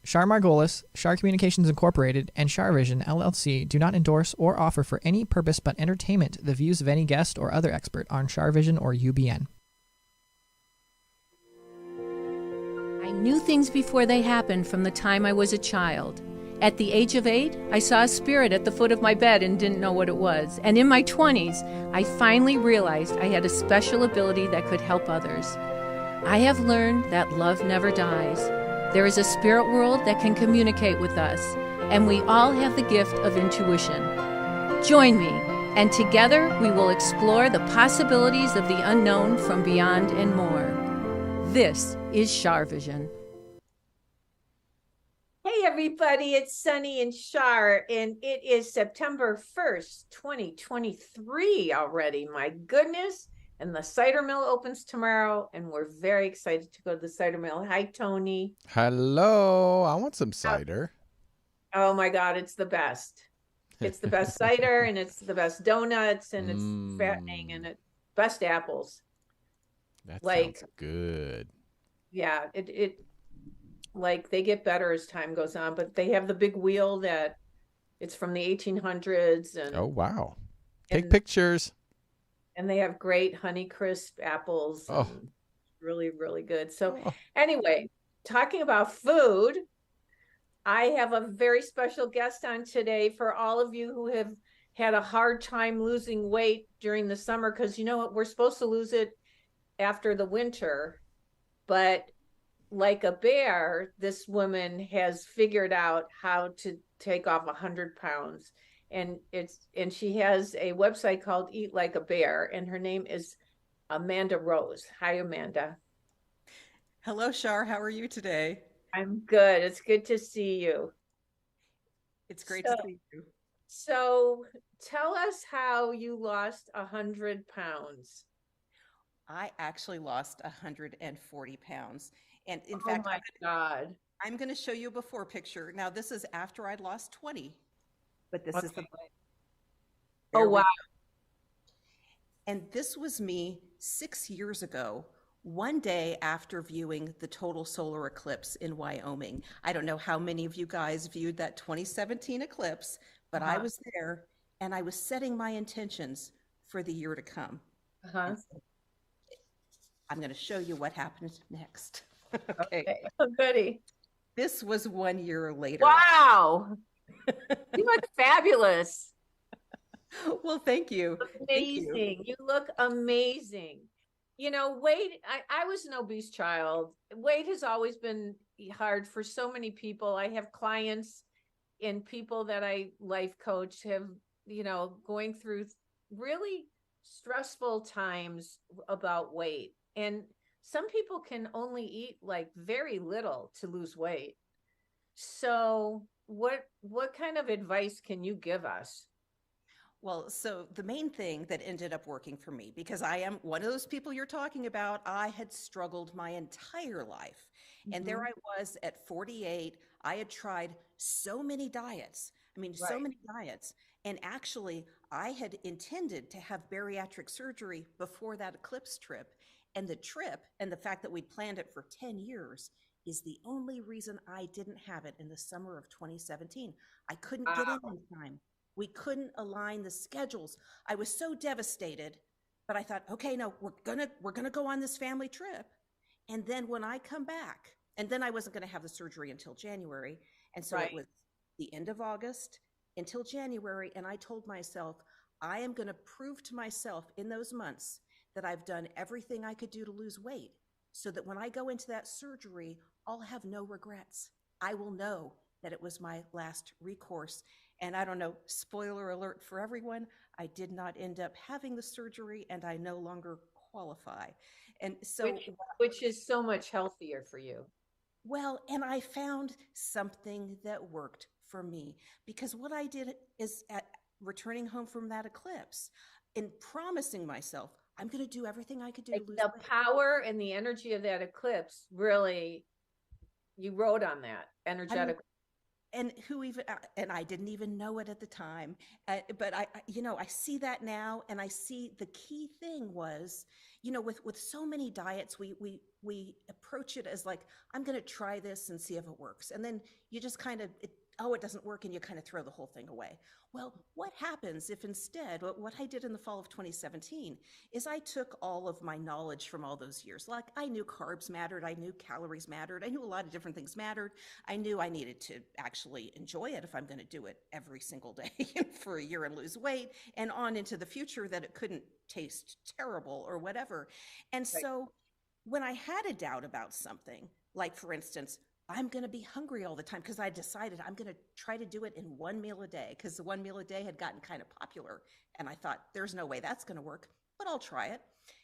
Char Margolis, Char Communications Incorporated, and Char Vision LLC do not endorse or offer for any purpose but entertainment the views of any guest or other expert on Char Vision or UBN. I knew things before they happened from the time I was a child. At the age of 8, I saw a spirit at the foot of my bed and didn't know what it was. And in my 20s, I finally realized I had a special ability that could help others. I have learned that love never dies. There is a spirit world that can communicate with us, and we all have the gift of intuition. Join me, and together we will explore the possibilities of the unknown from beyond and more. This is Char Vision. Hey everybody, it's Sunny and Char, and it is September 1st, 2023 already. My goodness. And the cider mill opens tomorrow, and we're very excited to go to the cider mill. Hi, Tony. Hello. I want some cider. Oh my God, it's the best. It's the best cider, and it's the best donuts, and it's fattening, and it's best apples. That sounds good. Yeah, it like they get better as time goes on, but they have the big wheel that it's from the 1800s. And oh, wow. Take pictures. And they have great Honeycrisp apples. Oh. Really, really good. So anyway, talking about food, I have a very special guest on today for all of you who have had a hard time losing weight during the summer, because you know what, we're supposed to lose it after the winter. But like a bear, this woman has figured out how to take off 100 pounds. And she has a website called Eat Like a Bear, and her name is Amanda Rose. Hi, Amanda. Hello, Char. How are you today? I'm good. It's good to see you. It's great to see you. So tell us how you lost 100 pounds. I actually lost 140 pounds. And in fact, my God. I'm going to show you a before picture. Now, this is after I'd lost 20. But this is the oh wow. And this was me 6 years ago, one day after viewing the total solar eclipse in Wyoming. I don't know how many of you guys viewed that 2017 eclipse, but I was there, and I was setting my intentions for the year to come. So I'm going to show you what happened next. Okay. Oh, goody. This was 1 year later. Wow. You look fabulous. Well, thank you. Amazing. You look amazing. You know, weight, I was an obese child. Weight has always been hard for so many people. I have clients and people that I life coach have, you know, going through really stressful times about weight. And some people can only eat like very little to lose weight. So what kind of advice can you give us? Well, so the main thing that ended up working for me, because I am one of those people you're talking about, I had struggled my entire life. And there I was at 48. I had tried so many diets. So many diets. And actually, I had intended to have bariatric surgery before that eclipse trip. And the trip and the fact that we planned it for 10 years is the only reason I didn't have it in the summer of 2017. I couldn't get in time. We couldn't align the schedules. I was so devastated, but I thought, okay, no, we're gonna go on this family trip. And then when I come back, and then I wasn't gonna have the surgery until January. And so it was the end of August until January. And I told myself, I am gonna prove to myself in those months that I've done everything I could do to lose weight, so that when I go into that surgery, I'll have no regrets. I will know that it was my last recourse. And I don't know, spoiler alert for everyone, I did not end up having the surgery, and I no longer qualify. And so, which is so much healthier for you. Well, and I found something that worked for me, because what I did is, at returning home from that eclipse, in promising myself, I'm going to do everything I could do to lose weight. The power and the energy of that eclipse, really, you rode on that energetically. and who even and I didn't even know it at the time, but I see that now, and I see the key thing was, with so many diets, we approach it as like, I'm going to try this and see if it works, and then you just kind of it doesn't work, and you kind of throw the whole thing away. Well, what happens if instead, what I did in the fall of 2017 is I took all of my knowledge from all those years. Like, I knew carbs mattered, I knew calories mattered, I knew a lot of different things mattered. I knew I needed to actually enjoy it if I'm going to do it every single day for a year and lose weight, and on into the future, that it couldn't taste terrible or whatever. And Right. so when I had a doubt about something, like for instance, I'm going to be hungry all the time, because I decided I'm going to try to do it in one meal a day, because the one meal a day had gotten kind of popular. And I thought, there's no way that's going to work, but I'll try it.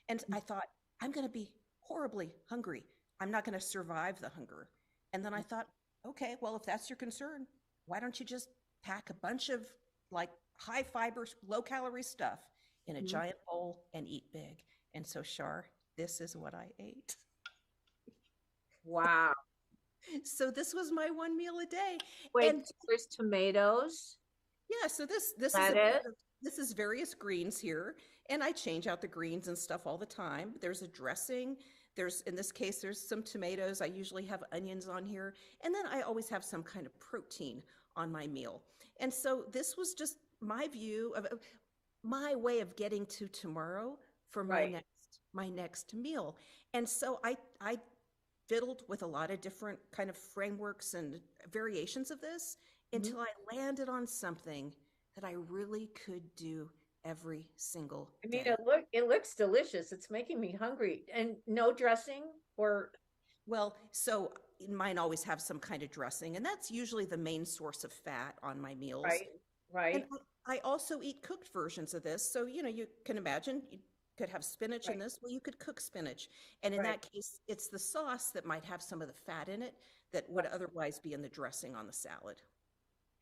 And I thought, I'm going to be horribly hungry. I'm not going to survive the hunger. And then I thought, okay, well, if that's your concern, why don't you just pack a bunch of like high fiber, low calorie stuff in a giant bowl and eat big? And so, Char, this is what I ate. Wow. So this was my one meal a day. Wait, And there's tomatoes, yeah, so this lettuce. this is various greens here, and I change out the greens and stuff all the time. There's a dressing. There's, in this case, there's some tomatoes. I usually have onions on here, and then I always have some kind of protein on my meal. And so this was just my view of my way of getting to tomorrow for Right. my next meal. And so I fiddled with a lot of different kind of frameworks and variations of this until I landed on something that I really could do every single I mean, day. it looks delicious. It's making me hungry. And no dressing or Well, so mine always have some kind of dressing, and that's usually the main source of fat on my meals. right, And right, I also eat cooked versions of this. So, you can imagine you could have spinach in right, this. Well, you could cook spinach. And in right, that case, it's the sauce that might have some of the fat in it that would right. otherwise be in the dressing on the salad.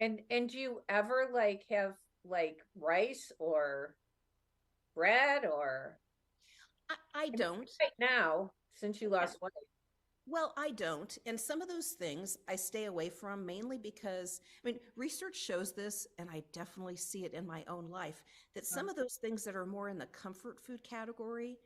And do you ever like have like rice or bread or I I mean, don't. right now since you Yeah. lost weight? Well, I don't. And some of those things I stay away from, mainly because, I mean, research shows this, and I definitely see it in my own life, that some of those things that are more in the comfort food category,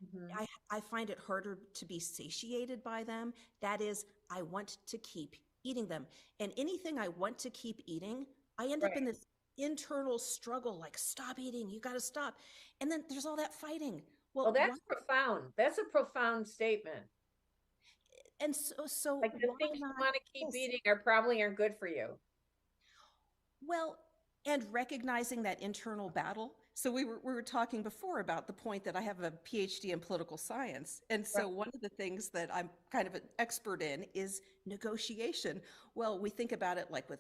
Mm-hmm. I find it harder to be satiated by them. That is, I want to keep eating them. And anything I want to keep eating, I end up in Right. this internal struggle, like, stop eating, you got to stop. And then there's all that fighting. Well, Well, why? that's profound. That's a profound statement. And so Like the why things you not? want to keep Yes. eating are probably aren't good for you. Well, and recognizing that internal battle. So we were talking before about the point that I have a PhD in political science. And Right. so one of the things that I'm kind of an expert in is negotiation. Well, we think about it like with,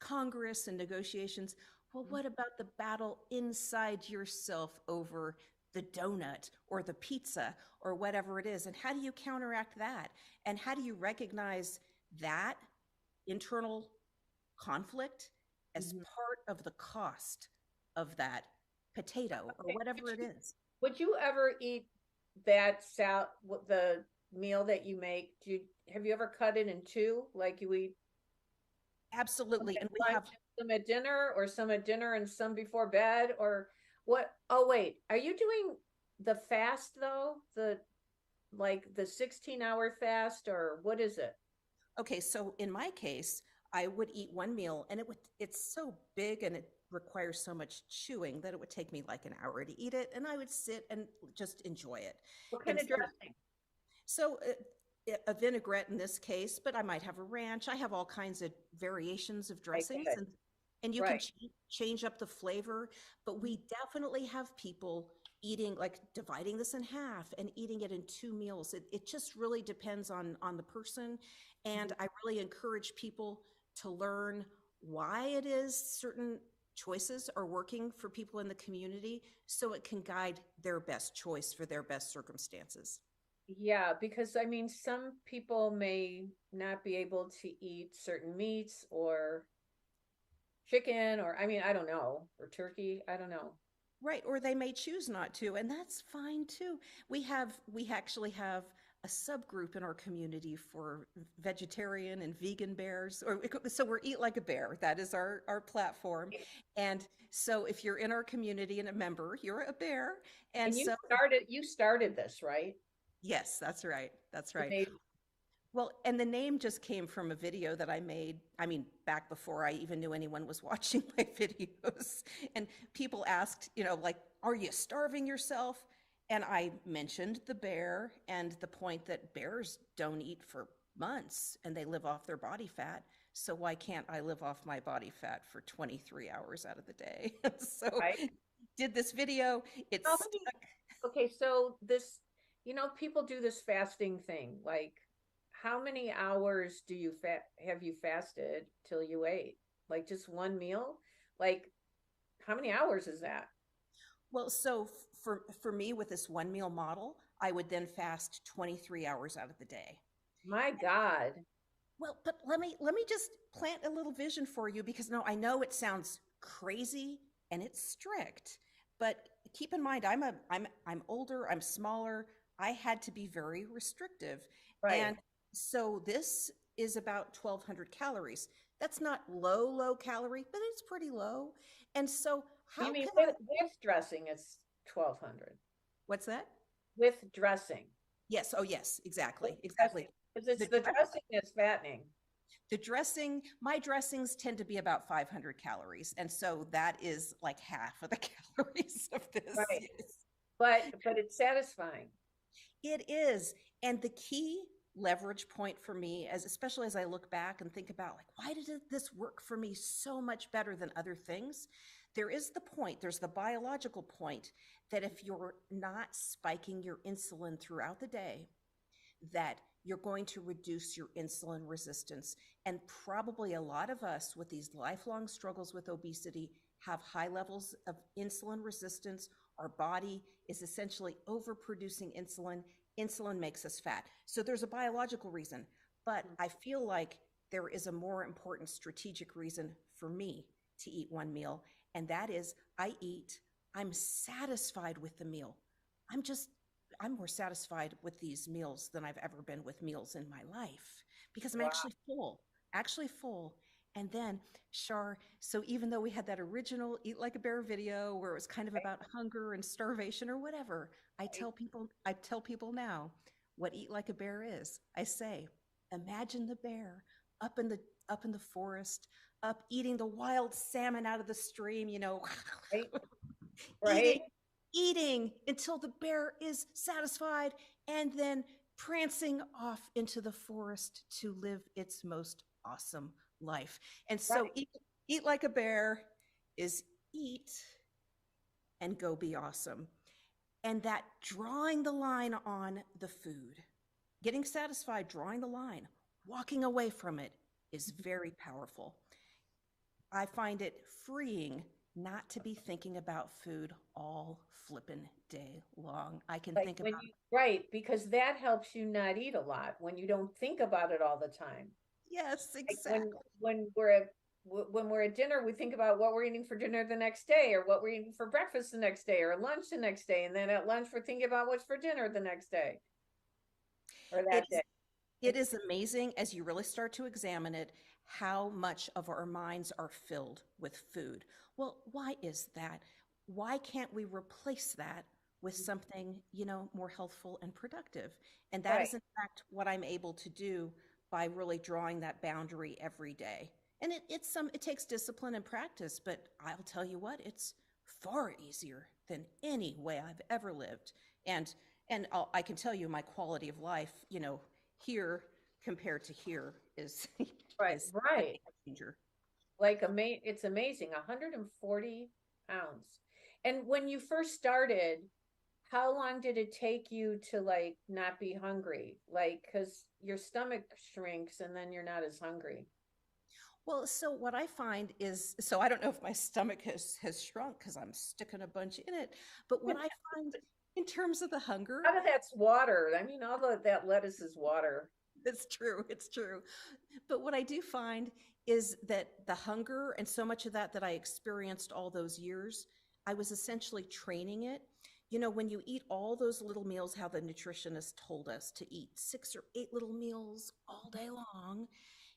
Congress and negotiations. Well, what about the battle inside yourself over the donut or the pizza or whatever it is? And how do you counteract that? And how do you recognize that internal conflict as Mhm. part of the cost of that potato or Okay, whatever it is? would you ever eat that the meal that you make? Have you ever cut it in two? Like you eat some Absolutely. at And we have, lunch, some at dinner, or some at dinner and some before bed, or what? Oh, wait, are you doing the fast though? The 16-hour fast, or what is it? okay, so in my case, I would eat one meal, and it's so big and it requires so much chewing that it would take me like an hour to eat it, and I would sit and just enjoy it. What kind And of dressing? so a vinaigrette in this case, but I might have a ranch. I have all kinds of variations of I dressings, get it. and you can Right. change up the flavor. But we definitely have people eating, like, dividing this in half and eating it in two meals. It just really depends on the person, and I really encourage people to learn why it is certain choices are working for people in the community, so it can guide their best choice for their best circumstances. Yeah, because I mean, some people may not be able to eat certain meats or chicken, or I mean, I don't know, or turkey. I don't know. Right, or they may choose not to, and that's fine too. We actually have a subgroup in our community for vegetarian and vegan bears. So we're Eat Like a Bear. That is our platform. And so if you're in our community and a member, you're a bear. And you started this, right? Yes, that's right. That's right. Amazing. Well, and the name just came from a video that I made, I mean, back before I even knew anyone was watching my videos. And people asked, like, are you starving yourself? And I mentioned the bear and the point that bears don't eat for months and they live off their body fat. So why can't I live off my body fat for 23 hours out of the day? So did this video. It's okay. So this, people do this fasting thing. Like, how many hours do you have you fasted till you ate? Like just one meal? Like, how many hours is that? Well, so for me with this one meal model, I would then fast 23 hours out of the day. My God. Well, but let me just plant a little vision for you, because I know it sounds crazy and it's strict, but keep in mind I'm older, I'm smaller. I had to be very restrictive. Right. And so this is about 1,200 calories. That's not low calorie, but it's pretty low. And so how you mean with dressing it's 1,200? What's that? With dressing. Yes. Oh, yes, exactly. Exactly. Because it's the dressing that's fattening. The dressing, my dressings tend to be about 500 calories. And so that is like half of the calories of this. Right. Yes. But it's satisfying. It is. And the key leverage point for me, especially as I look back and think about, like, why did this work for me so much better than other things? There's the biological point that if you're not spiking your insulin throughout the day, that you're going to reduce your insulin resistance. And probably a lot of us with these lifelong struggles with obesity have high levels of insulin resistance. Our body is essentially overproducing insulin. Insulin makes us fat. So there's a biological reason, but I feel like there is a more important strategic reason for me to eat one meal. And that is I'm satisfied with the meal. I'm more satisfied with these meals than I've ever been with meals in my life, because I'm actually full. And then, Char, so even though we had that original Eat Like a Bear video where it was kind of about hunger and starvation or whatever, I tell people now what Eat Like a Bear is. I say, imagine the bear up in the forest, up eating the wild salmon out of the stream, Right. Eating until the bear is satisfied, and then prancing off into the forest to live its most awesome life. And so eat like a bear is eat and go be awesome. And that drawing the line on the food, getting satisfied, drawing the line, walking away from it is very powerful. I find it freeing not to be thinking about food all flippin' day long. I can think about it. Right, because that helps you not eat a lot when you don't think about it all the time. Yes, exactly. Like when we're at dinner, we think about what we're eating for dinner the next day, or what we're eating for breakfast the next day, or lunch the next day, and then at lunch we're thinking about what's for dinner the next day or that day. It is amazing as you really start to examine it, how much of our minds are filled with food. Well, why is that? Why can't we replace that with something, more healthful and productive? And that is in fact what I'm able to do by really drawing that boundary every day. And it takes discipline and practice, but I'll tell you what, it's far easier than any way I've ever lived. And I can tell you my quality of life, here compared to here is right. A changer. Like it's amazing, 140 pounds. And when you first started, how long did it take you to like not be hungry? Like, because your stomach shrinks and then you're not as hungry. Well, so what I find is, so I don't know if my stomach has shrunk because I'm sticking a bunch in it, but what I find in terms of the hunger. How of that's water. I mean, all of that lettuce is water. It's true. It's true. But what I do find is that the hunger and so much of that I experienced all those years, I was essentially training it. when you eat all those little meals, how the nutritionist told us to eat 6 or 8 little meals all day long,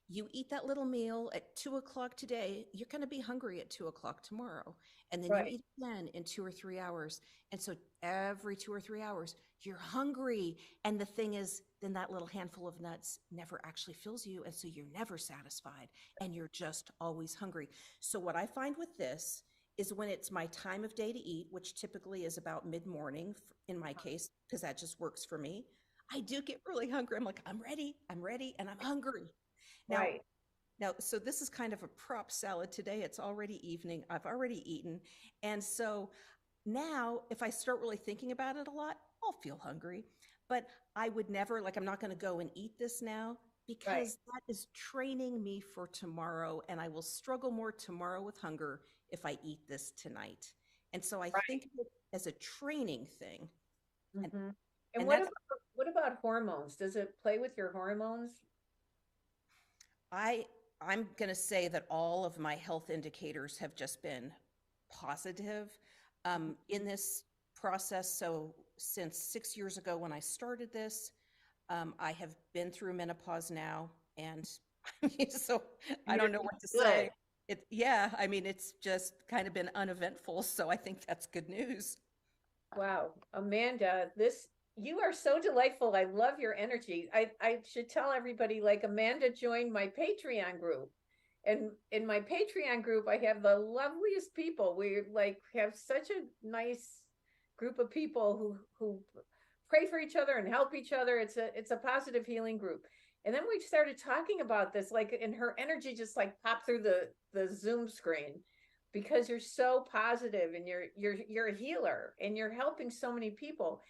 you eat that little meal at 2 o'clock today, you're going to be hungry at 2 o'clock tomorrow. And then you Right. eat again in 2 or 3 hours. And so every 2 or 3 hours, you're hungry. And the thing is, then that little handful of nuts never actually fills you. And so you're never satisfied and you're just always hungry. So what I find with this is when it's my time of day to eat, which typically is about mid-morning in my case, because that just works for me, I do get really hungry. I'm like, I'm ready, and I'm hungry. Now, Right. so this is kind of a prop salad today. It's already evening. I've already eaten. And so now if I start really thinking about it a lot, I'll feel hungry. But I would never, like, I'm not going to go and eat this now Right. because that is training me for tomorrow. And I will struggle more tomorrow with hunger if I eat this tonight. And so I Right. think of it as a training thing. And, Hmm. And and that's what about hormones? Does it play with your hormones? I I'm going to say that all of my health indicators have just been positive in this process. So since 6 years ago when I started this, I have been through menopause now, and I mean, so And I you're don't know what to good. say. Yeah, I mean, it's just kind of been uneventful. So I think that's good news. Wow, Amanda, you are so delightful. I love your energy. I should tell everybody, like, Amanda joined my Patreon group. And in my Patreon group, I have the loveliest people. We like have such a nice group of people who pray for each other and help each other. It's a positive healing group. And then we started talking about this, like, and her energy just like popped through the Zoom screen because you're so positive and you're a healer and you're helping so many people.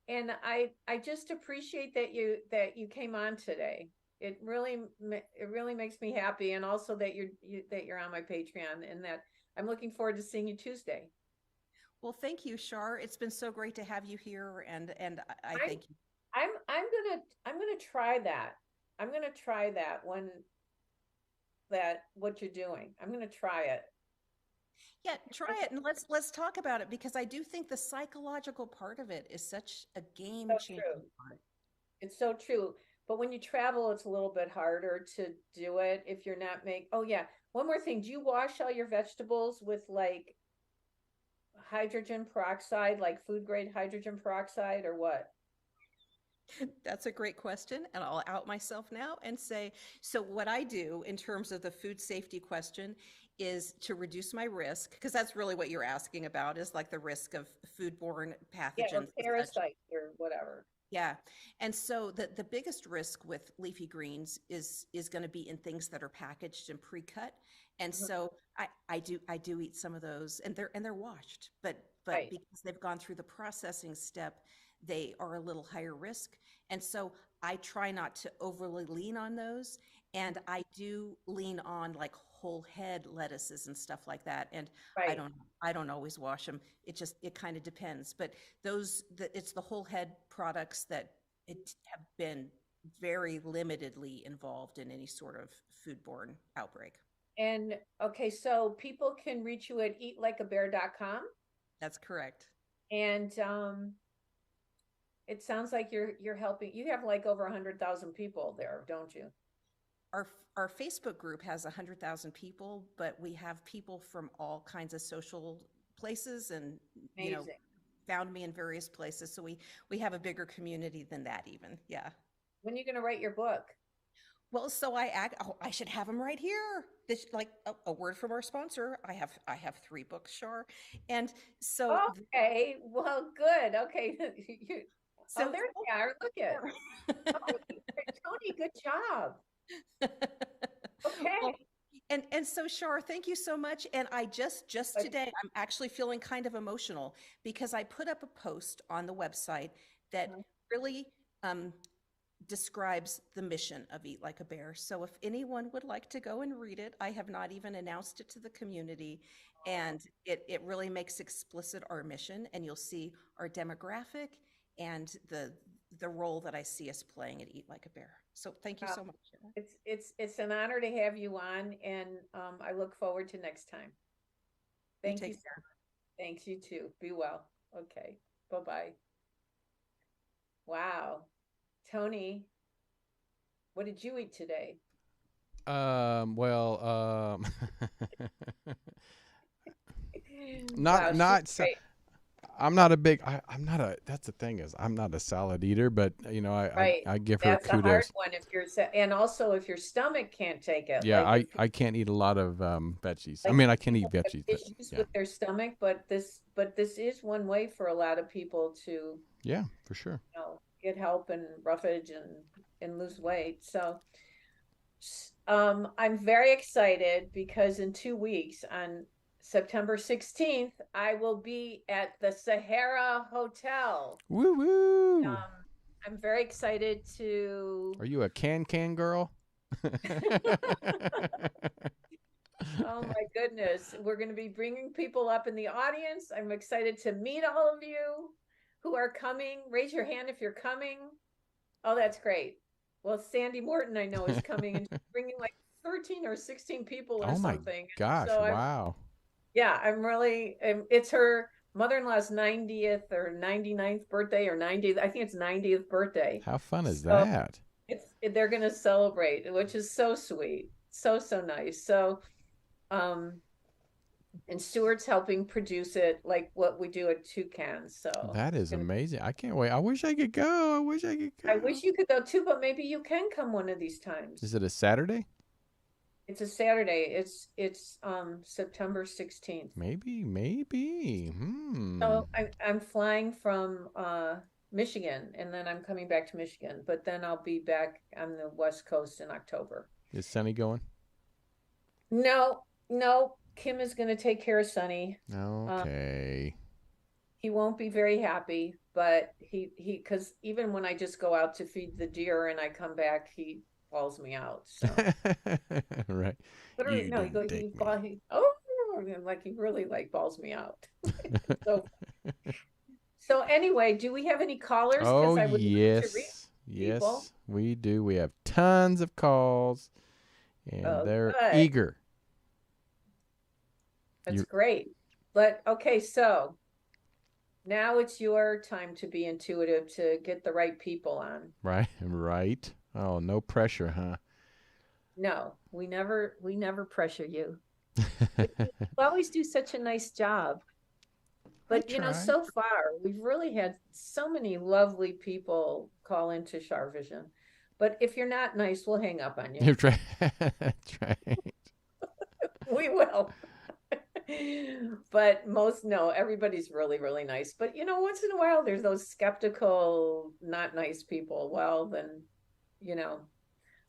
And I just appreciate that you came on today. It really makes me happy, and also that you're on my Patreon, and that I'm looking forward to seeing you Tuesday. Well, thank you, Shar. It's been so great to have you here, and I I'm thank you. I'm gonna try that. I'm gonna try that when that what you're doing. I'm gonna try it. Yeah, try it and let's talk about it because I do think the psychological part of it is such a So game-changing true. part. It's so true. But when you travel, it's a little bit harder to do it if you're not make. Oh yeah. One more thing. Do you wash all your vegetables with like hydrogen peroxide, like food grade hydrogen peroxide, or what? That's a great question, and I'll out myself now and say, so what I do in terms of the food safety question is to reduce my risk, because that's really what you're asking about, is like the risk of foodborne Yeah, or pathogens and such. parasites or whatever. Yeah. And so the biggest risk with leafy greens is going to be in things that are packaged and pre-cut. And Mhm. so I do eat some of those, and they're washed, but Right. because they've gone through the processing step, they are a little higher risk. And so I try not to overly lean on those. And I do lean on like whole head lettuces and stuff like that. And I Right. don't I don't always wash them. It kind of depends. But it's the whole head products that it have been very limitedly involved in any sort of foodborne outbreak. And okay, so people can reach you at eatlikeabear.com. That's correct. And it sounds like you're helping. You have like over 100,000 people there, don't you? Our Facebook group has 100,000 people, but we have people from all kinds of social places and, Amazing. found me in various places. So we have a bigger community than that even. Yeah. When are you going to write your book? Well, so I should have them right here. This like a word from our sponsor. I have 3 books, Shar. And so Okay, well, good. Okay. Oh, so there they are. Look at Tony. Tony, good job. well, Okay. and so Shar, thank you so much. And I just But today I'm actually feeling kind of emotional because I put up a post on the website that really describes the mission of Eat Like a Bear. So if anyone would like to go and read it, I have not even announced it to the community. And it really makes explicit our mission, and you'll see our demographic and the role that I see us playing at Eat Like a Bear. So thank you so much. it's an honor to have you on, and I look forward to next time. You Thank you take so care. much. Thanks, you too. Be well. Okay. Bye-bye. Wow. Tony, what did you eat today? Well, Wow, not she's great. I'm not a big I'm not a that's the thing is I'm not a salad eater, but Right. I give her That's a hard kudos. one if and also if your stomach can't take it. Yeah, Like if I can't eat a lot of veggies. I like mean, I can eat people have veggies, but issues yeah. with their stomach, but this is one way for a lot of people to, Yeah, for sure. get help and roughage and lose weight. So I'm very excited because in 2 weeks on September 16th, I will be at the Sahara Hotel. Woo woo. I'm very excited to. Are you a can girl? Oh my goodness. We're going to be bringing people up in the audience. I'm excited to meet all of you who are coming. Raise your hand if you're coming. Oh, that's great. Well, Sandy Morton, I know, is coming and she's bringing like 13 or 16 people or Oh my something. gosh, So wow. I'm really, it's her mother-in-law's 90th or 99th birthday or 90th. I think it's 90th birthday. How fun is So that? they're going to celebrate, which is so sweet. So nice. So, and Stuart's helping produce it like what we do at Toucan. So That is amazing. I can't wait. I wish I could go. I wish I could go. I wish you could go too, but maybe you can come one of these times. Is it a Saturday? It's a Saturday. It's September 16th. Maybe. So I'm flying from Michigan and then I'm coming back to Michigan, but then I'll be back on the West Coast in October. Is Sunny going? No, Kim is going to take care of Sonny. Okay. He won't be very happy, but he because even when I just go out to feed the deer and I come back, he balls me out. So right. literally, no, like he really like balls me out. So anyway, do we have any callers? Oh, I would love to read yes, people. we do. We have tons of calls, and they're good. eager. That's great. But okay, so now it's your time to be intuitive to get the right people on. Right. Oh, no pressure, huh? No, we never pressure you. You always do such a nice job. But so far we've really had so many lovely people call into Char Vision. But if you're not nice, we'll hang up on you. That's right. We will. But everybody's really, really nice. But once in a while there's those skeptical, not nice people. Well, then,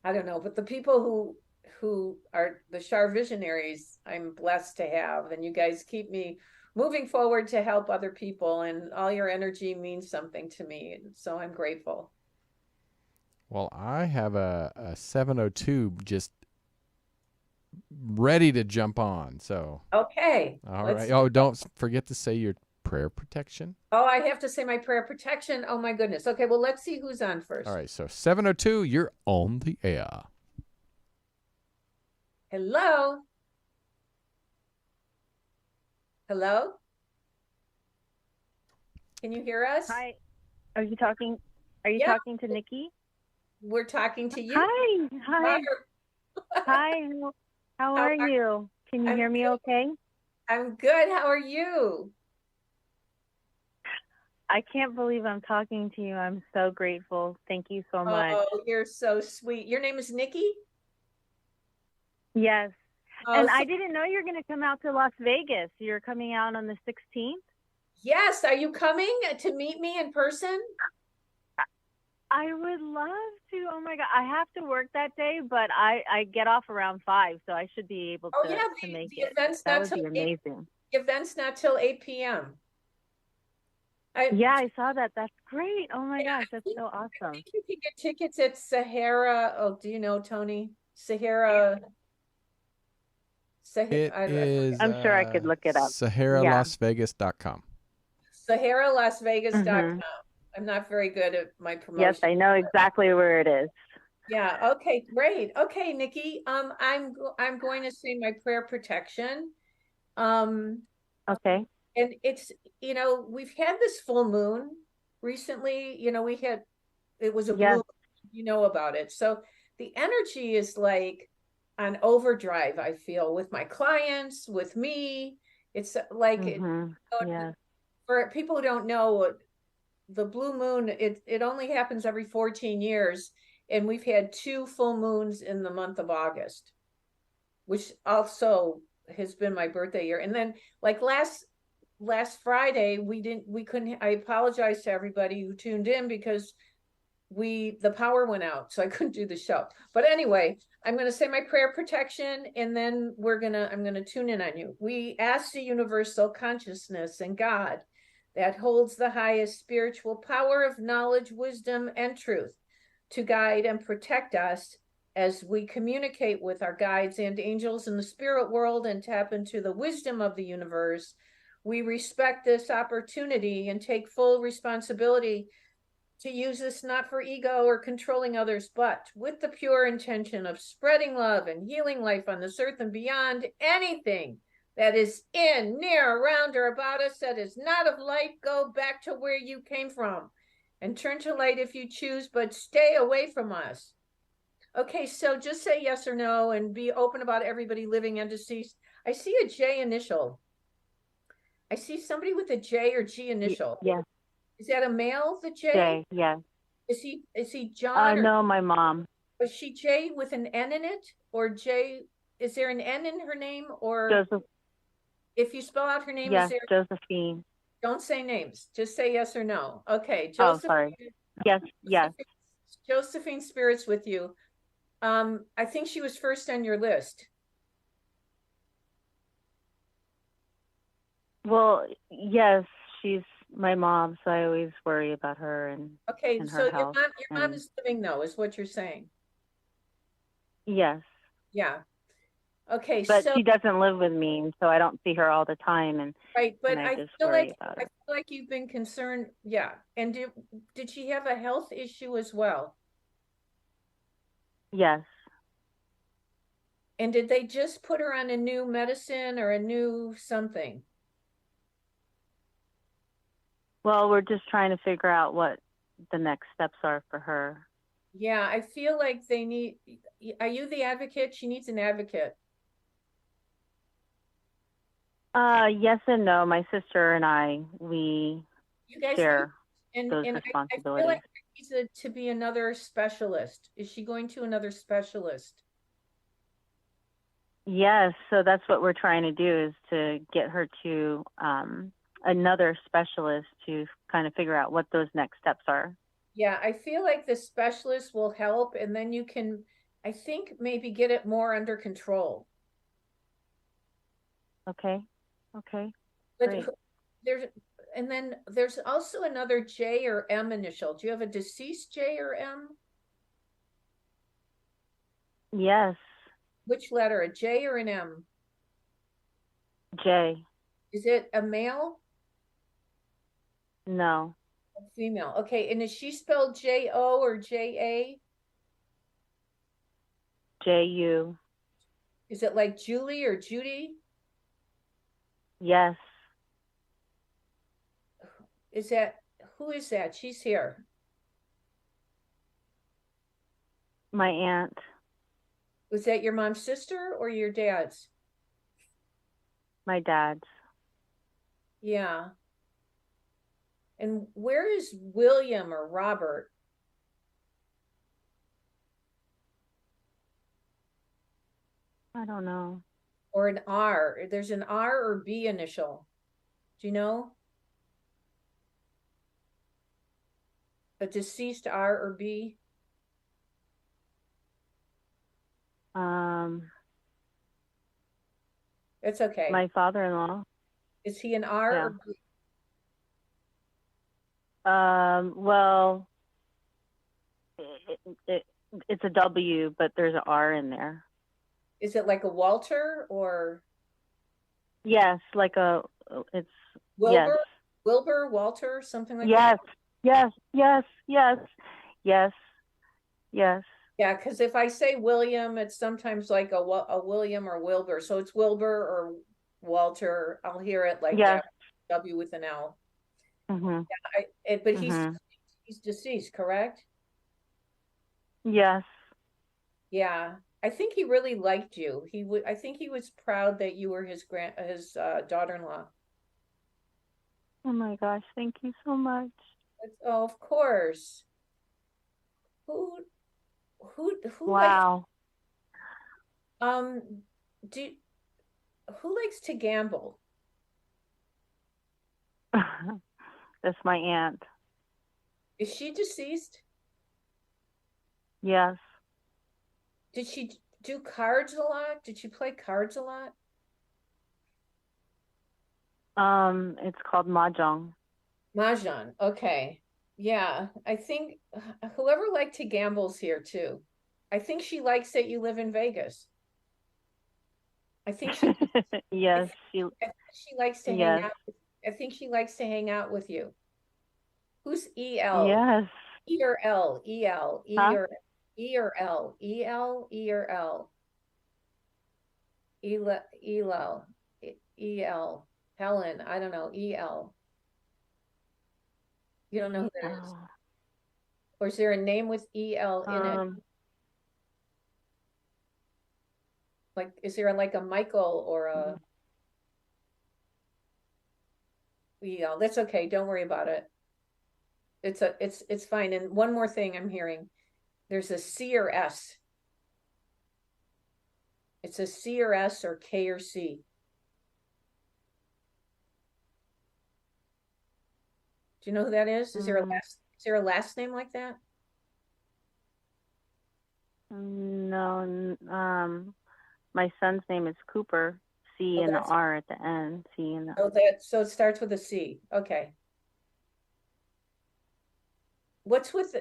I don't know. But the people who are the Char visionaries, I'm blessed to have. And you guys keep me moving forward to help other people, and all your energy means something to me. And so I'm grateful. Well, I have a 702 just ready to jump on. So okay. All right. Oh, don't forget to say your prayer protection. Oh, I have to say my prayer protection. Oh my goodness. Okay, well, let's see who's on first. All right, so 702, you're on the air. Hello. Can you hear us? Hi. Are you talking to Nikki? We're talking to you. Hi. Hi. How are you? Can you hear me okay? I'm good. How are you? I can't believe I'm talking to you. I'm so grateful. Thank you so much. Oh, you're so sweet. Your name is Nikki? Yes. And I didn't know you were going to come out to Las Vegas. You're coming out on the 16th? Yes. Are you coming to meet me in person? I would love to. Oh my God. I have to work that day, but I get off around 5, so I should be able to make it. That would be amazing. The event's not till 8 p.m. I saw that. That's great. Oh my gosh, that's so awesome. I think you can get tickets at Sahara. Oh, do you know, Tony? Sahara. I'm sure I could look it up. SaharaLasVegas.com. SaharaLasVegas.com. I'm not very good at my promotion. Yes, I know exactly where it is. Yeah. Okay. Great. Okay, Nikki. I'm going to say my prayer protection. Okay. And it's, we've had this full moon recently, it was a blue, about it. So the energy is like on overdrive, I feel, with my clients, with me. It's like, for people who don't know, the blue moon, it only happens every 14 years. And we've had 2 full moons in the month of August, which also has been my birthday year. And then like last Friday, we couldn't, I apologize to everybody who tuned in because the power went out, so I couldn't do the show. But anyway, I'm going to say my prayer protection, and then I'm going to tune in on you. We ask the universal consciousness and God that holds the highest spiritual power of knowledge, wisdom, and truth to guide and protect us as we communicate with our guides and angels in the spirit world and tap into the wisdom of the universe. We respect this opportunity and take full responsibility to use this not for ego or controlling others, but with the pure intention of spreading love and healing life on this earth and beyond. Anything that is in, near, around, or about us that is not of light, go back to where you came from and turn to light if you choose, but stay away from us. Okay, so just say yes or no and be open about everybody living and deceased. I see a J initial. I see somebody with a J or G initial. Yes. Is that a male, the J? J, yes. Is he John? No, my mom. Was she J with an N in it? Or J, is there an N in her name? Or Joseph. If you spell out her name, yes, is there? Josephine. Don't say names. Just say yes or no. Okay, Josephine. Oh, sorry. Yes. Josephine, spirits with you. I think she was first on your list. Well, yes, she's my mom, so I always worry about her and okay. And so her health your mom is living though, is what you're saying? Yes. Yeah. Okay. But she doesn't live with me, so I don't see her all the time, and right. But and I just feel worry like about I her. feel like you've been concerned. Yeah. And did she have a health issue as well? Yes. And did they just put her on a new medicine or a new something? Well, we're just trying to figure out what the next steps are for her. Yeah, I feel like they need. Are you the advocate? She needs an advocate. Yes and no. My sister and we share those responsibilities. I feel like there needs to be another specialist. Is she going to another specialist? Yes, so that's what we're trying to do, is to get her to another specialist to kind of figure out what those next steps are. Yeah, I feel like the specialist will help, and then you can, I think, maybe get it more under control. Okay. But great. there's also another J or M initial. Do you have a deceased J or M? Yes. Which letter, a J or an M? J. Is it a male? No. A female. Okay, and is she spelled J-O or J-A? J-U. Is it like Julie or Judy? Yes. Who is that? She's here. My aunt. Was that your mom's sister or your dad's? My dad's. Yeah. And where is William or Robert? I don't know. Or an R. There's an R or B initial. Do you know? A deceased R or B? It's okay. My father-in-law. Is he an R or B? Well, it's a W, but there's an R in there. Is it like a Walter or? Yes, it's Wilbur, yes. Wilbur, Walter, something like that. Yes. Yeah, because if I say William, it's sometimes like a William or Wilbur. So it's Wilbur or Walter. I'll hear it like that. W with an L. Mm-hmm. But he's deceased, correct? Yes. Yeah. I think he really liked you. I think he was proud that you were his daughter-in-law. Oh my gosh, thank you so much. Oh, of course. Who Wow. Who likes to gamble? That's my aunt. Is she deceased? Yes. Did she do cards a lot? Did she play cards a lot? It's called mahjong. Mahjong. Okay. Yeah, I think whoever liked to gamble's here too. I think she likes that you live in Vegas. I think she yes, she likes to hang out. I think she likes to hang out with you. Who's EL? Yes. E or L? EL. Huh? E or L? EL, E or L? EL. Helen, I don't know. EL. You don't know who that is? Or is there a name with EL in it? Like, is there like a Michael or a EL? That's okay. Don't worry about it. It's fine. And one more thing I'm hearing. There's a C or S. It's a C or S or K or C. Do you know who that is? Is there a last name like that? No. My son's name is Cooper. C and the R at the end. C and the. So it starts with a C. Okay. What's with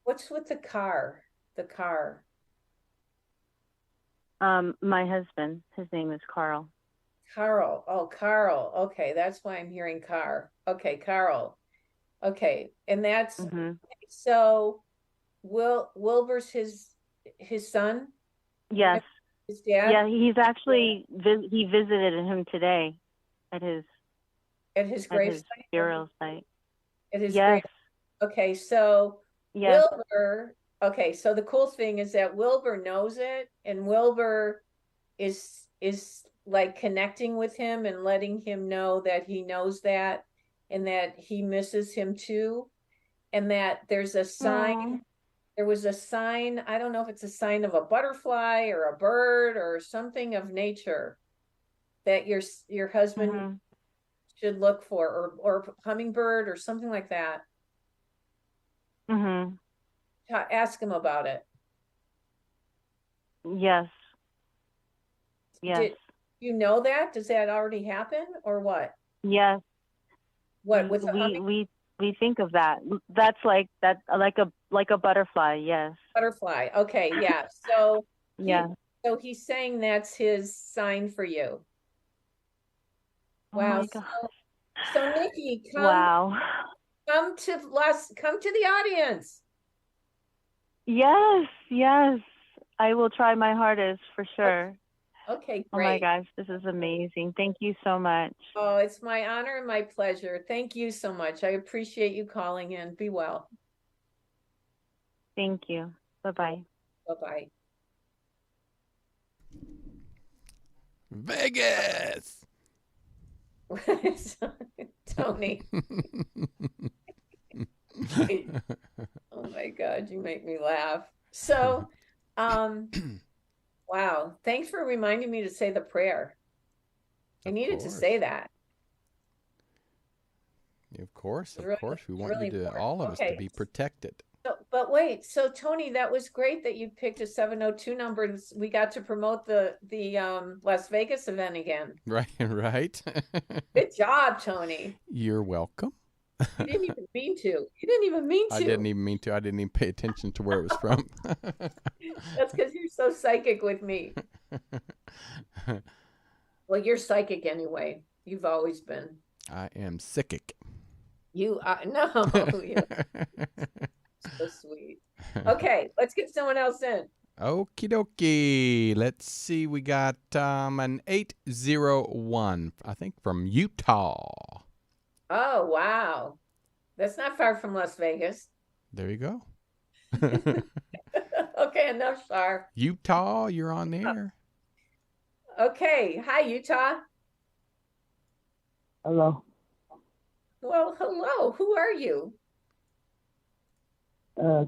what's with the car? The car. My husband. His name is Carl. Carl. Oh, Carl. Okay, that's why I'm hearing car. Okay, Carl. Okay, and that's so. Wilbur's his son. Yes. His dad. Yeah, he's actually he visited him today at his grave burial site. At his grave. Okay, so Wilbur. Okay, so the cool thing is that Wilbur knows it, and Wilbur is like connecting with him and letting him know that he knows that and that he misses him too, and that there's a sign. There was a sign. I don't know if it's a sign of a butterfly or a bird or something of nature that your husband should look for, or hummingbird or something like that. Ask him about it. Yes. Did you know that? Does that already happen or what? Yes. What with we think of that. That's like a butterfly. Yes. Butterfly. Okay. Yeah. So yeah. So he's saying that's his sign for you. Wow. So Nikki, come to the audience. Yes. I will try my hardest for sure. Okay, great. Oh my gosh, this is amazing. Thank you so much. Oh, it's my honor and my pleasure. Thank you so much. I appreciate you calling in. Be well. Thank you. Bye-bye. Bye-bye. Vegas. Tony. Oh my God, you make me laugh. So, wow. Thanks for reminding me to say the prayer. I needed to say that. Of course. We want you to, all of us to be protected. But wait, so Tony, that was great that you picked a 702 number and we got to promote the Las Vegas event again. Right. Good job, Tony. You're welcome. You didn't even mean to. I didn't even mean to. I didn't even pay attention to where it was from. That's because you're so psychic with me. Well, you're psychic anyway. You've always been. I am psychic. You are no. So sweet. Okay, let's get someone else in. Okie dokie. Let's see. We got an 801, I think, from Utah. Oh, wow. That's not far from Las Vegas. There you go. Okay, enough, Char. Utah, you're on the air. Okay. Hi, Utah. Hello. Well, hello. Who are you?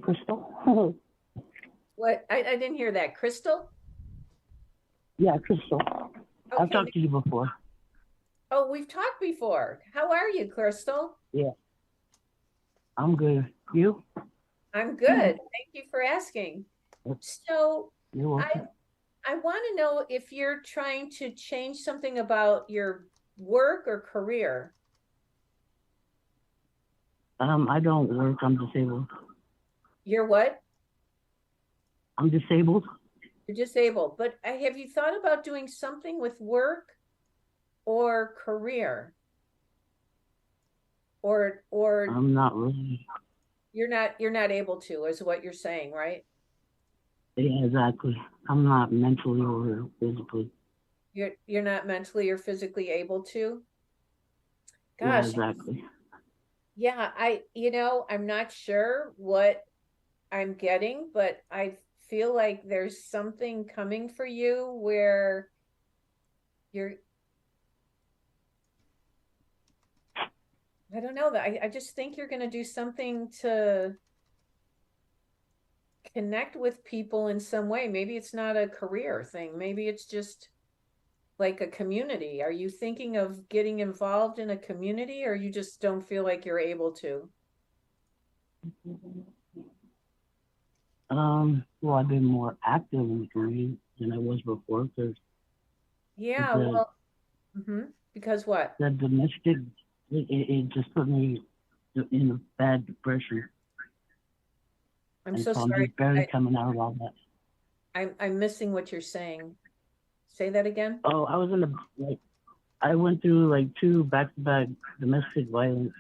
Crystal. What? I didn't hear that. Crystal? Yeah, Crystal. Okay. I've talked to you before. Oh, we've talked before. How are you, Crystal? Yeah. I'm good. You? I'm good. Thank you for asking. So You're welcome. I want to know if you're trying to change something about your work or career. I don't work. I'm disabled. You're what? I'm disabled. You're disabled. But have you thought about doing something with work or career? Or I'm not really. you're not able to, is what you're saying, right? Yeah, exactly. I'm not mentally or physically. You're not mentally or physically able to? Yeah, Gosh. exactly. Yeah, I'm not sure what I'm getting, but I feel like there's something coming for you where I don't know, that I just think you're going to do something to connect with people in some way. Maybe it's not a career thing. Maybe it's just like a community. Are you thinking of getting involved in a community, or you just don't feel like you're able to? Well, I've been more active in the community than I was before because because what? The domestic, it just put me in a bad depression. I'm so sorry. I'm just barely coming out of all that. I'm missing what you're saying. Say that again. Oh, I went through like 2 back-to-back domestic violence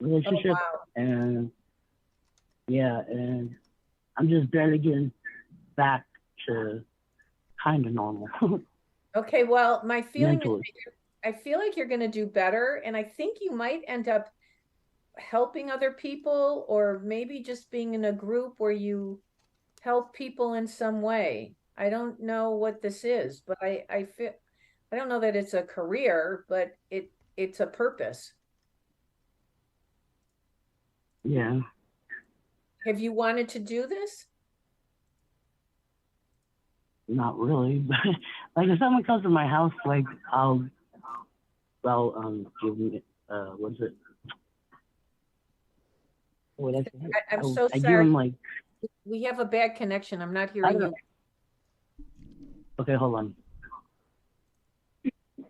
relationships, and I'm just barely getting back to kind of normal. Okay, well, my feeling Mentally. is I feel like you're going to do better, and I think you might end up helping other people, or maybe just being in a group where you help people in some way. I don't know what this is, but I feel, I don't know that it's a career, but it's a purpose. Yeah. Have you wanted to do this? Not really, but like if someone comes to my house, like I'll give them what is it? What I say? I'm so I sorry. give them like. We have a bad connection. I'm not hearing you. Okay, hold on.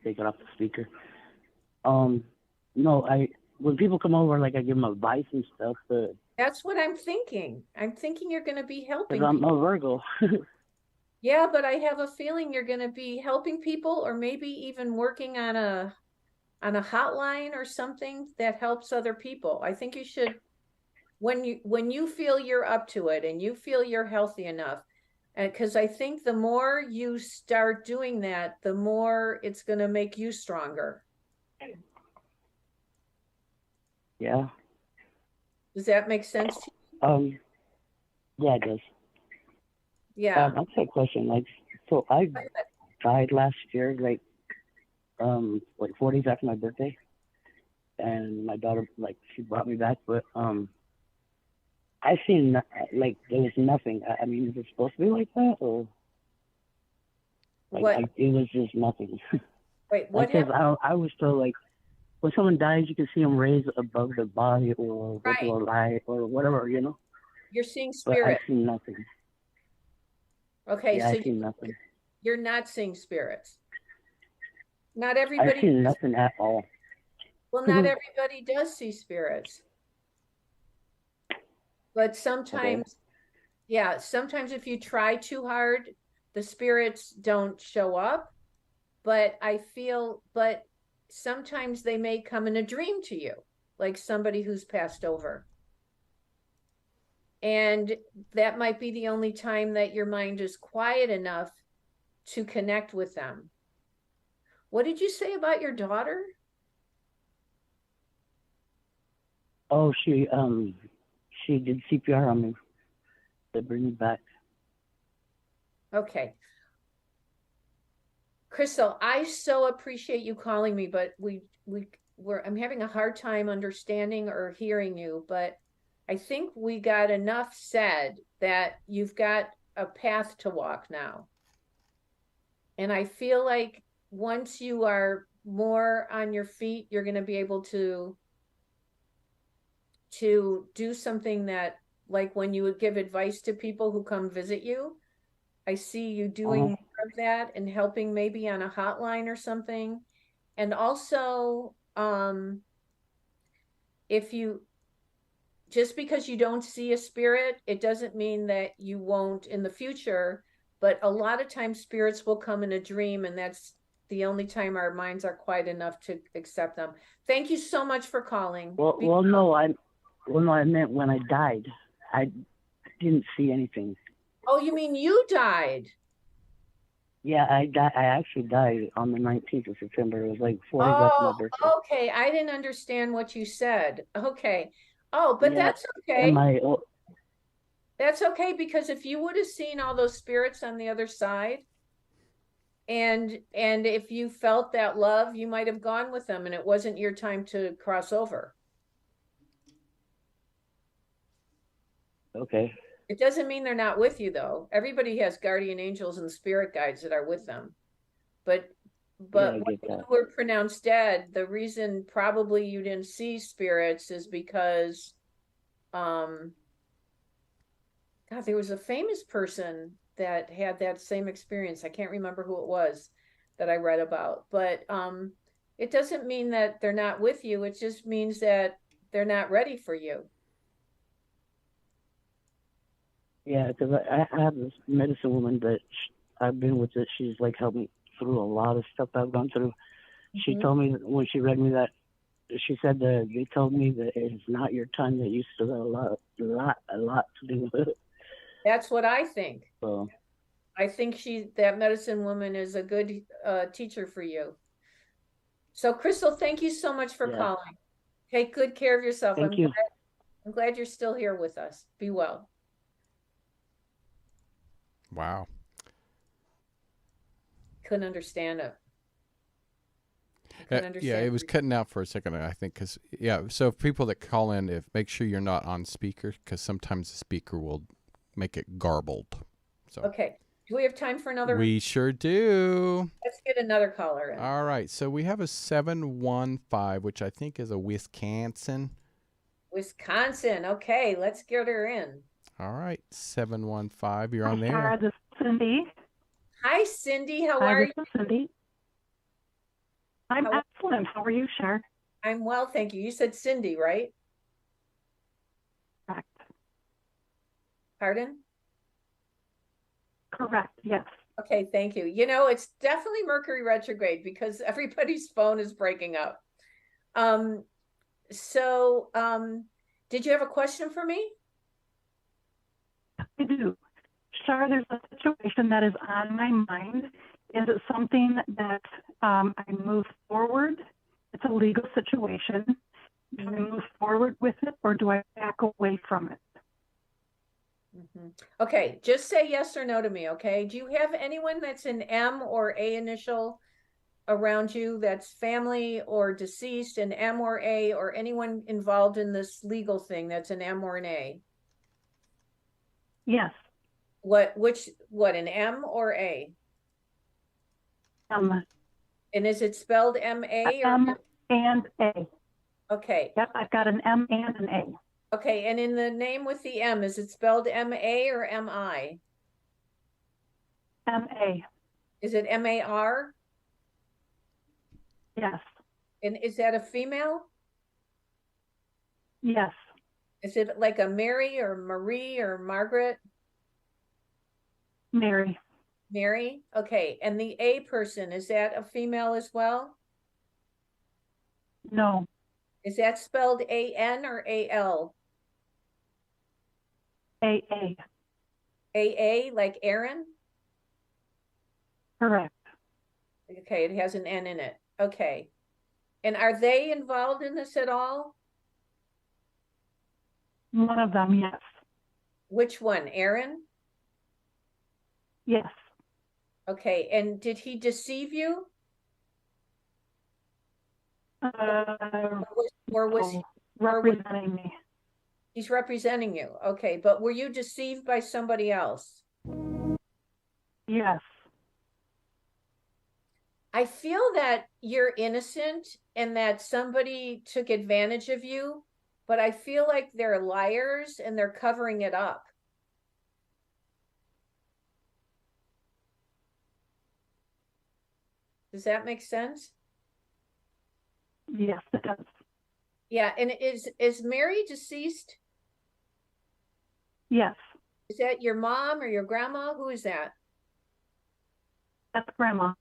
Take it off the speaker. No, when people come over, like I give them advice and stuff, but that's what I'm thinking. I'm thinking you're going to be helping. I'm a Virgo. Yeah, but I have a feeling you're going to be helping people, or maybe even working on a hotline or something that helps other people. I think you should, when you feel you're up to it and you feel you're healthy enough, and because I think the more you start doing that, the more it's going to make you stronger. Yeah. Does that make sense to you? Yeah, it does. Yeah. That's a question. Like, so I died last year, like 4 days after my birthday, and my daughter, like, she brought me back, but I seen like there was nothing. I mean, is it supposed to be like that, or like what? It was just nothing. Wait, what? Because I was told, like, when someone dies, you can see them raised above their body or go to a light or whatever, you know. You're seeing spirit. But I see nothing. Okay, yeah, so I see nothing. You're not seeing spirits. Not everybody. I see nothing at all. Well, not everybody does see spirits. But sometimes, sometimes if you try too hard, the spirits don't show up. But sometimes they may come in a dream to you, like somebody who's passed over. And that might be the only time that your mind is quiet enough to connect with them. What did you say about your daughter? Oh, she did CPR on me to bring me back. Okay. Crystal, I so appreciate you calling me, but I'm having a hard time understanding or hearing you, but I think we got enough said that you've got a path to walk now. And I feel like once you are more on your feet, you're going to be able to do something that, like when you would give advice to people who come visit you, I see you doing more of that and helping maybe on a hotline or something. And also, if you, just because you don't see a spirit, it doesn't mean that you won't in the future. But a lot of times spirits will come in a dream, and that's the only time our minds are quiet enough to accept them. Thank you so much for calling. No, I meant when I died. I didn't see anything. Oh, you mean you died? Yeah, I actually died on the 19th of September. It was like 40 after my birthday. Okay. I didn't understand what you said. Okay. Oh, but yeah, that's okay. and That's okay, because if you would have seen all those spirits on the other side, and if you felt that love, you might have gone with them, and it wasn't your time to cross over. Okay. It doesn't mean they're not with you, though. Everybody has guardian angels and spirit guides that are with them. But when you were pronounced dead, the reason probably you didn't see spirits is because, God, there was a famous person that had that same experience. I can't remember who it was that I read about, but it doesn't mean that they're not with you. It just means that they're not ready for you. Yeah, because I have this medicine woman that I've been with. She's like helped me through a lot of stuff I've gone through. Mm-hmm. She told me when she read me that, she said that they told me that it's not your time, that you still have a lot to do with it. That's what I think. So I think that medicine woman is a good teacher for you. So Crystal, thank you so much for calling. Take good care of yourself. Thank you. I'm glad you're still here with us. Be well. Wow. Couldn't understand it. Yeah, it was cutting out for a second, I think, because, so people that call in, make sure you're not on speaker, because sometimes the speaker will make it garbled. So. Okay. Do we have time for another? We sure do. Let's get another caller in. All right. So we have a 715, which I think is a Wisconsin. Wisconsin. Okay. Let's get her in. All right. 715. You're on there. Hi, this is Cindy. Hi, Cindy. How are you? This is Cindy. I'm excellent. How are you, Char? I'm well, thank you. You said Cindy, right? Correct. Pardon? Correct, yes. Okay, thank you. You know, it's definitely Mercury retrograde because everybody's phone is breaking up. Did you have a question for me? I do. Char, there's a situation that is on my mind. Is it something that I move forward? It's a legal situation. Do I move forward with it, or do I back away from it? Mm-hmm. Okay, just say yes or no to me, okay? Do you have anyone that's an M or A initial around you that's family or deceased, an M or A, or anyone involved in this legal thing that's an M or an A? Yes. What, an M or A? M. And is it spelled M-A? M and A. Okay. Yep, I've got an M and an A. Okay, and in the name with the M, is it spelled M-A or M-I? M-A. Is it M-A-R? Yes. And is that a female? Yes. Is it like a Mary or Marie or Margaret? Mary. Mary? Okay, and the A person, is that a female as well? No. Is that spelled A-N or A-L? AA. AA, like Aaron? Correct. Okay, it has an N in it. Okay. And are they involved in this at all? One of them, yes. Which one, Aaron? Yes. Okay, and did he deceive you? Or was he representing me? He's representing you. Okay, but were you deceived by somebody else? Yes. I feel that you're innocent and that somebody took advantage of you, but I feel like they're liars and they're covering it up. Does that make sense? Yes, it does. Yeah, and is Mary deceased? Yes. Is that your mom or your grandma? Who is that? That's Grandma.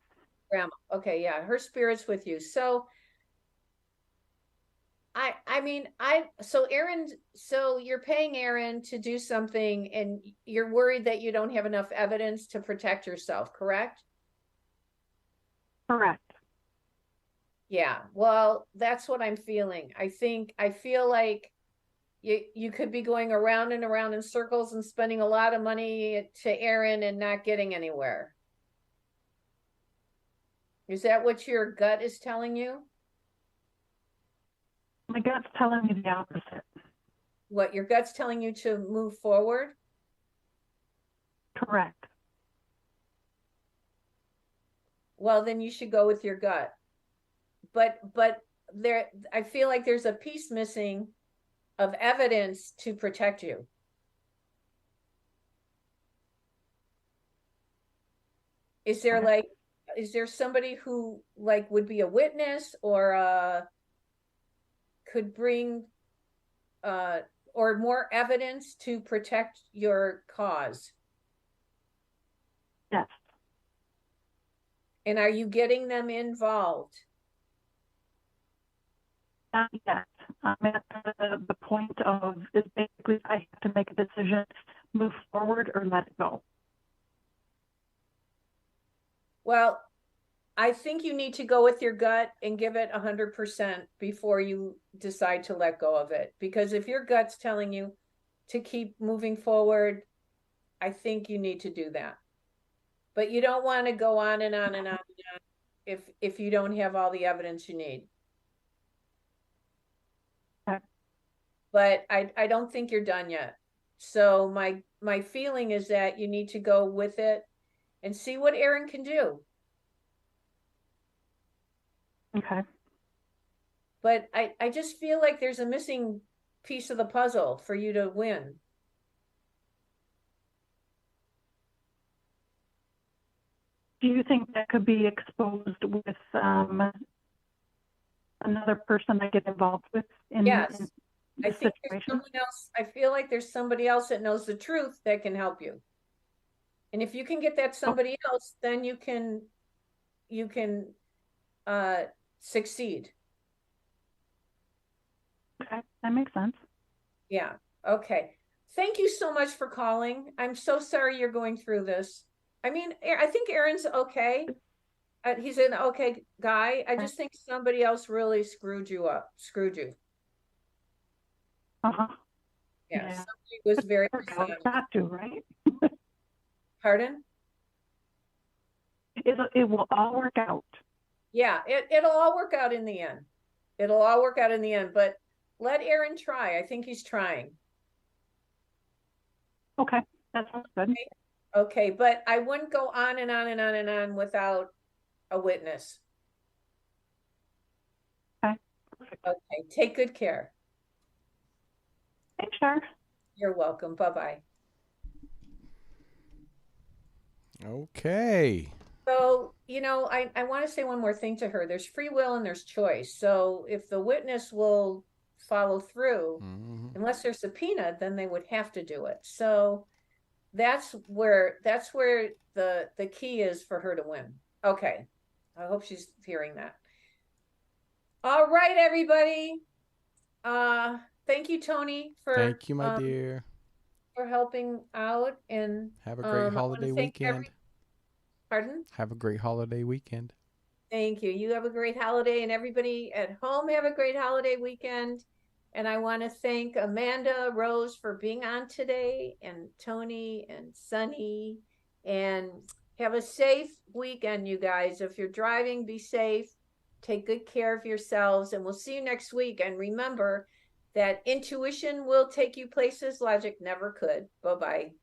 Grandma. Okay, yeah, her spirit's with you. So so you're paying Aaron to do something and you're worried that you don't have enough evidence to protect yourself, correct? Correct. Yeah, well, that's what I'm feeling. I feel like you could be going around and around in circles and spending a lot of money to Aaron and not getting anywhere. Is that what your gut is telling you? My gut's telling me the opposite. What, your gut's telling you to move forward? Correct. Well, then you should go with your gut. But I feel like there's a piece missing of evidence to protect you. Is there somebody who like would be a witness or could bring or more evidence to protect your cause? Yes. And are you getting them involved? Not yet. I'm at the point of is basically I have to make a decision, move forward or let it go. Well, I think you need to go with your gut and give it 100% before you decide to let go of it. Because if your gut's telling you to keep moving forward, I think you need to do that. But you don't want to go on and on and on and on if you don't have all the evidence you need. Okay. But I don't think you're done yet. So my feeling is that you need to go with it and see what Aaron can do. Okay. But I just feel like there's a missing piece of the puzzle for you to win. Do you think that could be exposed with another person I get involved with? Yes. I think situation? there's someone else. I feel like there's somebody else that knows the truth that can help you. And if you can get that somebody else, then you can succeed. Okay, that makes sense. Yeah. Okay. Thank you so much for calling. I'm so sorry you're going through this. I mean, I think Aaron's okay. He's an okay guy. I just think somebody else really screwed you. Uh-huh. Yeah. Somebody was very got to, right? Pardon? It will all work out. Yeah, it'll all work out in the end. It'll all work out in the end, but let Aaron try. I think he's trying. Okay, that sounds good. Okay, but I wouldn't go on and on and on and on without a witness. Okay. Okay, take good care. Thanks, Char. You're welcome. Bye-bye. Okay. So, I want to say one more thing to her. There's free will and there's choice. So if the witness will follow through, unless they're subpoenaed, then they would have to do it. So that's where the key is for her to win. Okay. I hope she's hearing that. All right, everybody. Thank you, Tony, for thank you, my dear. for helping out, and have a great holiday weekend. Pardon? Have a great holiday weekend. Thank you. You have a great holiday, and everybody at home have a great holiday weekend. And I want to thank Amanda Rose for being on today, and Tony and Sunny, and have a safe weekend, you guys. If you're driving, be safe. Take good care of yourselves, and we'll see you next week. And remember that intuition will take you places logic never could. Bye-bye.